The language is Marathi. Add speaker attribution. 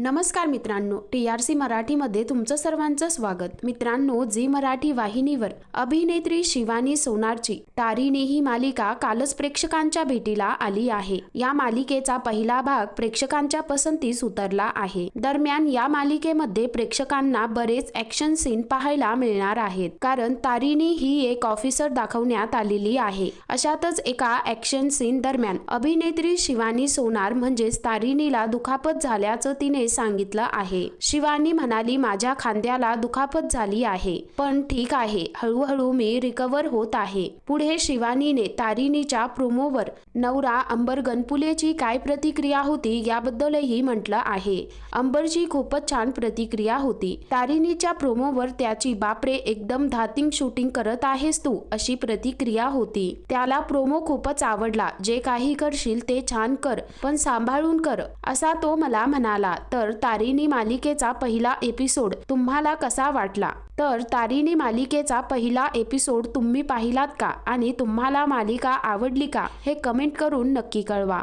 Speaker 1: नमस्कार मित्रांनो, TRC मराठीमध्ये तुमचं सर्वांचं स्वागत। मित्रांनो, झी मराठी वाहिनीवर अभिनेत्री शिवानी सोनारची तारीणी ही मालिका कालच प्रेक्षकांच्या भेटीला आली आहे। या मालिकेचा पहिला भाग प्रेक्षकांच्या पसंतीस उतरला आहे। दरम्यान या मालिकेमध्ये प्रेक्षकांना बरेच ॲक्शन सीन पाहायला मिळणार आहेत, कारण तारीणी ही एक ऑफिसर दाखवण्यात आलेली आहे। अशातच एका ॲक्शन सीन दरम्यान अभिनेत्री शिवानी सोनार म्हणजेच तारीणीला दुखापत झाल्याचं तिने सांगितलं आहे। शिवानी म्हणाली, माझ्या खांद्याला दुखापत झाली आहे, पण ठीक आहे, हळूहळू मी रिकव्हर होत आहे। पुढे शिवानीने तारीणीच्या प्रोमोवर नवरा अंबर गणपुलेची काय प्रतिक्रिया होती याबद्दलही म्हटलं आहे। अंबरची खूपच छान प्रतिक्रिया होती। तारीणीच्या प्रोमोवर त्याची बापरे एकदम धातिंग शूटिंग करत आहेस तू अशी प्रतिक्रिया होती। त्याला प्रोमो खूपच आवडला, जे काही करशील ते छान कर, पण सांभाळून कर असा तो मला म्हणाला। तर तारीणी मालिकेचा पहिला एपिसोड तुम्हाला कसा वाटला? तर तारीणी मालिकेचा पहिला एपिसोड तुम्ही पाहिलात का आणि तुम्हाला मालिका आवडली का हे कमेंट करून नक्की कळवा।